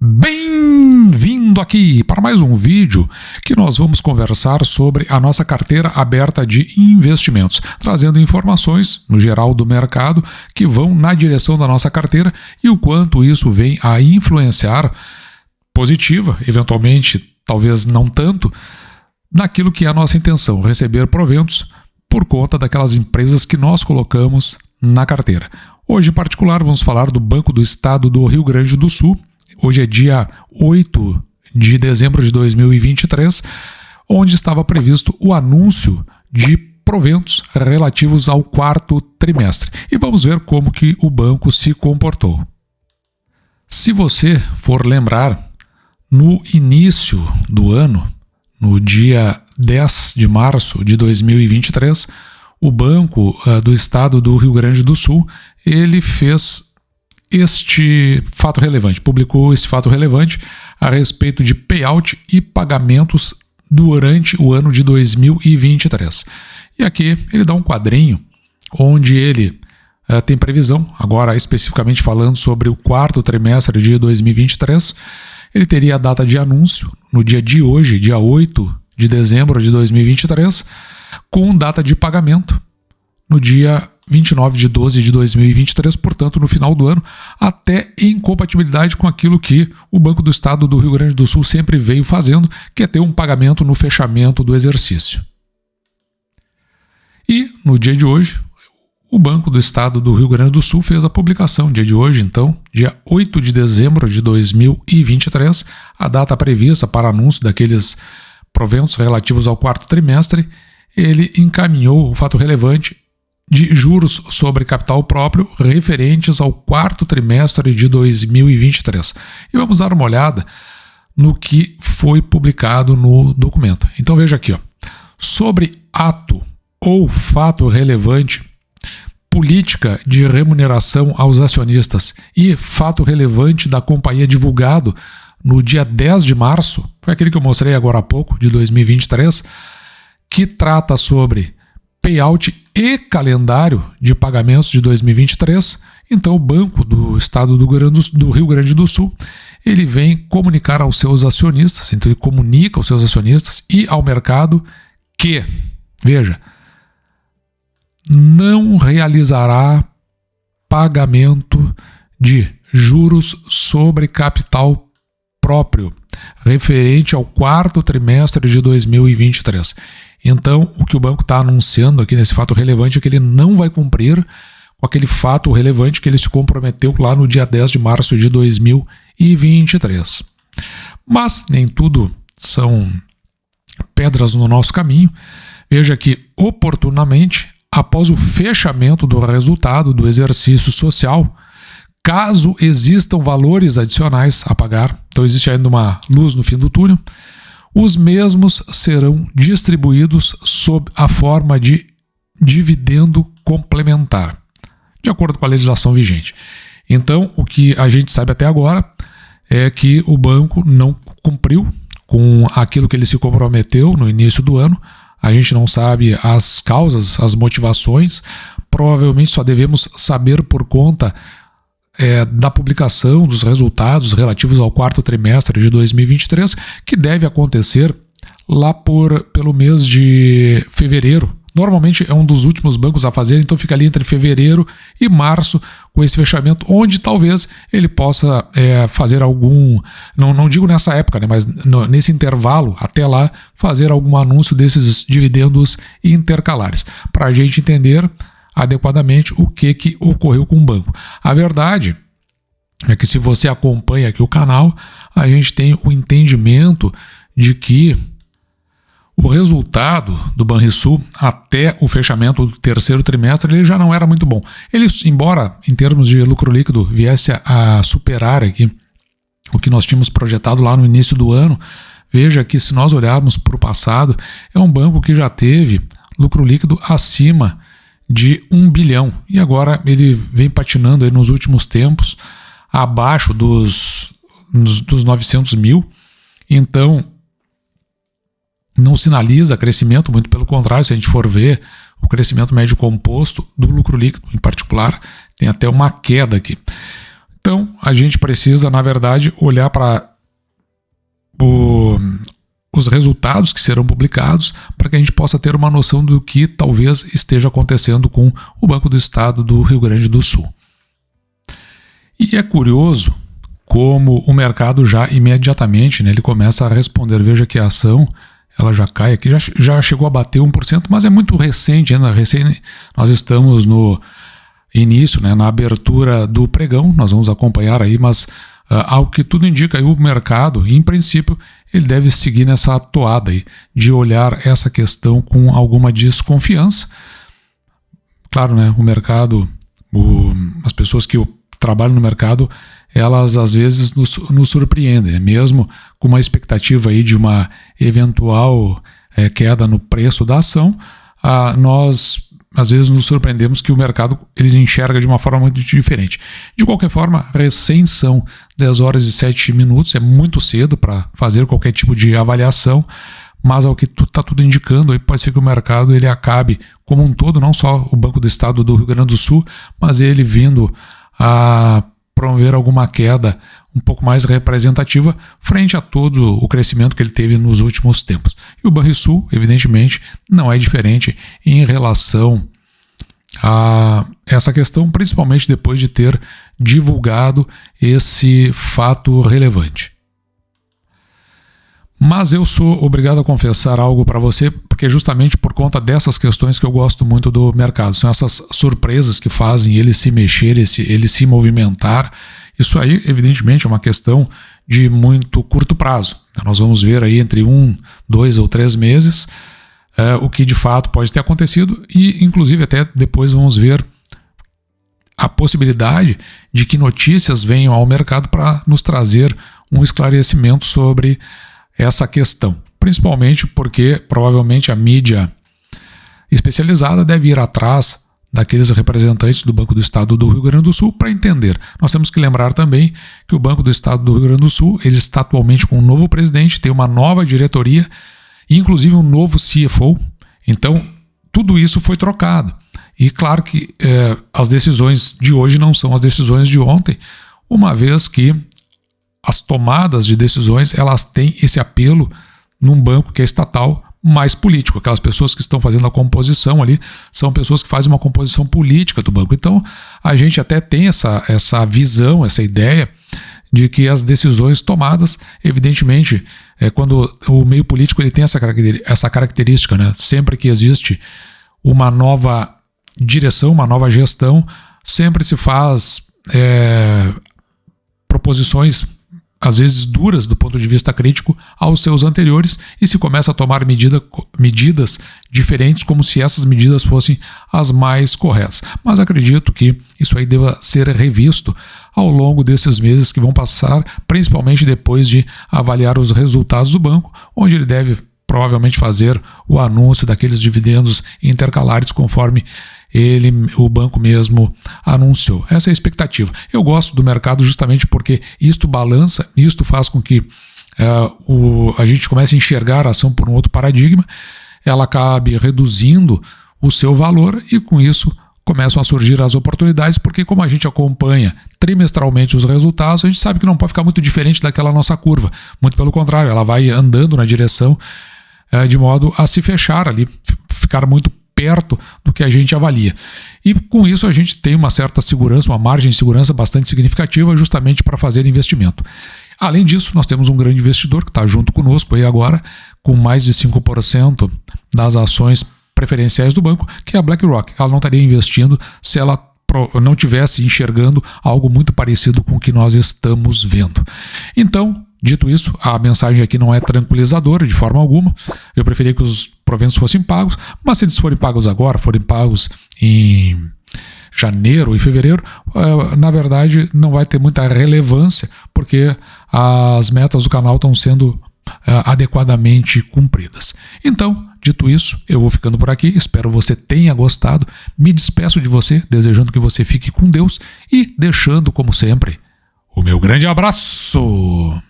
Bem-vindo aqui para mais um vídeo que nós vamos conversar sobre a nossa carteira aberta de investimentos, trazendo informações, no geral, do mercado que vão na direção da nossa carteira e o quanto isso vem a influenciar positiva, eventualmente, talvez não tanto, naquilo que é a nossa intenção, receber proventos por conta daquelas empresas que nós colocamos na carteira. Hoje, em particular, vamos falar do Banco do Estado do Rio Grande do Sul. Hoje é dia 8 de dezembro de 2023, onde estava previsto o anúncio de proventos relativos ao quarto trimestre. E vamos ver como que o banco se comportou. Se você for lembrar, no início do ano, no dia 10 de março de 2023, o Banco do Estado do Rio Grande do Sul, ele fez este fato relevante, publicou esse fato relevante a respeito de payout e pagamentos durante o ano de 2023. E aqui ele dá um quadrinho onde ele tem previsão, agora especificamente falando sobre o quarto trimestre de 2023, ele teria a data de anúncio no dia de hoje, dia 8 de dezembro de 2023, com data de pagamento no dia 29 de 12 de 2023, portanto, no final do ano, até em compatibilidade com aquilo que o Banco do Estado do Rio Grande do Sul sempre veio fazendo, que é ter um pagamento no fechamento do exercício. E, no dia de hoje, o Banco do Estado do Rio Grande do Sul fez a publicação, dia de hoje, então, dia 8 de dezembro de 2023, a data prevista para anúncio daqueles proventos relativos ao quarto trimestre, ele encaminhou o fato relevante de juros sobre capital próprio referentes ao quarto trimestre de 2023. E vamos dar uma olhada no que foi publicado no documento. Então veja aqui, sobre ato ou fato relevante, política de remuneração aos acionistas e fato relevante da companhia divulgado no dia 10 de março, foi aquele que eu mostrei agora há pouco, de 2023, que trata sobre payout e calendário de pagamentos de 2023, então o Banco do Estado do Rio Grande do Sul, ele vem comunicar aos seus acionistas, então ele comunica aos seus acionistas e ao mercado que, veja, não realizará pagamento de juros sobre capital próprio referente ao quarto trimestre de 2023. Então, o que o banco está anunciando aqui nesse fato relevante é que ele não vai cumprir com aquele fato relevante que ele se comprometeu lá no dia 10 de março de 2023. Mas nem tudo são pedras no nosso caminho. Veja que, oportunamente, após o fechamento do resultado do exercício social, caso existam valores adicionais a pagar, então existe ainda uma luz no fim do túnel, os mesmos serão distribuídos sob a forma de dividendo complementar, de acordo com a legislação vigente. Então, o que a gente sabe até agora é que o banco não cumpriu com aquilo que ele se comprometeu no início do ano. A gente não sabe as causas, as motivações, provavelmente só devemos saber por conta da publicação dos resultados relativos ao quarto trimestre de 2023, que deve acontecer lá pelo mês de fevereiro. Normalmente é um dos últimos bancos a fazer, então fica ali entre fevereiro e março com esse fechamento, onde talvez ele possa fazer algum, não digo nessa época, né, mas nesse intervalo, até lá, fazer algum anúncio desses dividendos intercalares, para a gente entender adequadamente o que ocorreu com o banco. A verdade é que, se você acompanha aqui o canal, a gente tem o entendimento de que o resultado do Banrisul até o fechamento do terceiro trimestre ele já não era muito bom. Ele, embora em termos de lucro líquido viesse a superar aqui o que nós tínhamos projetado lá no início do ano, veja que, se nós olharmos para o passado, é um banco que já teve lucro líquido acima de 1 bilhão. E agora ele vem patinando aí nos últimos tempos abaixo dos 900 mil. Então, não sinaliza crescimento, muito pelo contrário, se a gente for ver o crescimento médio composto do lucro líquido, em particular, tem até uma queda aqui. Então, a gente precisa, na verdade, olhar para os resultados que serão publicados para que a gente possa ter uma noção do que talvez esteja acontecendo com o Banco do Estado do Rio Grande do Sul. E é curioso como o mercado já imediatamente, né, ele começa a responder. Veja que a ação ela já cai aqui, já chegou a bater 1%, mas é muito recente ainda. Nós estamos no início, né, na abertura do pregão, nós vamos acompanhar aí, mas ao que tudo indica, aí, o mercado, em princípio, ele deve seguir nessa toada aí, de olhar essa questão com alguma desconfiança. Claro, né, o mercado, as pessoas que trabalham no mercado, elas às vezes nos surpreendem, né? Mesmo com uma expectativa aí de uma eventual queda no preço da ação, nós às vezes nos surpreendemos que o mercado eles enxerga de uma forma muito diferente. De qualquer forma, recém são 10 horas e 7 minutos, é muito cedo para fazer qualquer tipo de avaliação, mas ao que está tudo indicando, aí pode ser que o mercado ele acabe como um todo, não só o Banco do Estado do Rio Grande do Sul, mas ele vindo a promover alguma queda um pouco mais representativa frente a todo o crescimento que ele teve nos últimos tempos. E o Banrisul, evidentemente, não é diferente em relação a essa questão, principalmente depois de ter divulgado esse fato relevante. Mas eu sou obrigado a confessar algo para você, porque justamente por conta dessas questões que eu gosto muito do mercado. São essas surpresas que fazem ele se mexer, ele se movimentar. Isso aí, evidentemente, é uma questão de muito curto prazo. Nós vamos ver aí entre 1, 2 ou 3 meses o que de fato pode ter acontecido e, inclusive, até depois vamos ver a possibilidade de que notícias venham ao mercado para nos trazer um esclarecimento sobre essa questão, principalmente porque provavelmente a mídia especializada deve ir atrás daqueles representantes do Banco do Estado do Rio Grande do Sul para entender. Nós temos que lembrar também que o Banco do Estado do Rio Grande do Sul ele está atualmente com um novo presidente, tem uma nova diretoria e inclusive um novo CFO. Então, tudo isso foi trocado. E claro que as decisões de hoje não são as decisões de ontem, uma vez que as tomadas de decisões elas têm esse apelo num banco que é estatal mais político. Aquelas pessoas que estão fazendo a composição ali são pessoas que fazem uma composição política do banco. Então a gente até tem essa visão, essa ideia de que as decisões tomadas, evidentemente, quando o meio político ele tem essa característica, né? Sempre que existe uma nova direção, uma nova gestão, sempre se faz proposições às vezes duras do ponto de vista crítico aos seus anteriores e se começa a tomar medidas diferentes como se essas medidas fossem as mais corretas. Mas acredito que isso aí deva ser revisto ao longo desses meses que vão passar, principalmente depois de avaliar os resultados do banco, onde ele deve provavelmente fazer o anúncio daqueles dividendos intercalares conforme o banco mesmo anunciou. Essa é a expectativa. Eu gosto do mercado justamente porque isto balança, isto faz com que a gente comece a enxergar a ação por um outro paradigma, ela acabe reduzindo o seu valor e com isso começam a surgir as oportunidades, porque como a gente acompanha trimestralmente os resultados, a gente sabe que não pode ficar muito diferente daquela nossa curva. Muito pelo contrário, ela vai andando na direção de modo a se fechar ali, ficar muito perto do que a gente avalia. E com isso a gente tem uma certa segurança, uma margem de segurança bastante significativa justamente para fazer investimento. Além disso, nós temos um grande investidor que está junto conosco aí agora, com mais de 5% das ações preferenciais do banco, que é a BlackRock. Ela não estaria investindo se ela não tivesse enxergando algo muito parecido com o que nós estamos vendo. Então, dito isso, a mensagem aqui não é tranquilizadora de forma alguma. Eu preferia que os proventos fossem pagos, mas se eles forem pagos agora, forem pagos em janeiro e fevereiro, na verdade não vai ter muita relevância, porque as metas do canal estão sendo adequadamente cumpridas. Então, dito isso, eu vou ficando por aqui, espero você tenha gostado, me despeço de você, desejando que você fique com Deus e deixando, como sempre, o meu grande abraço!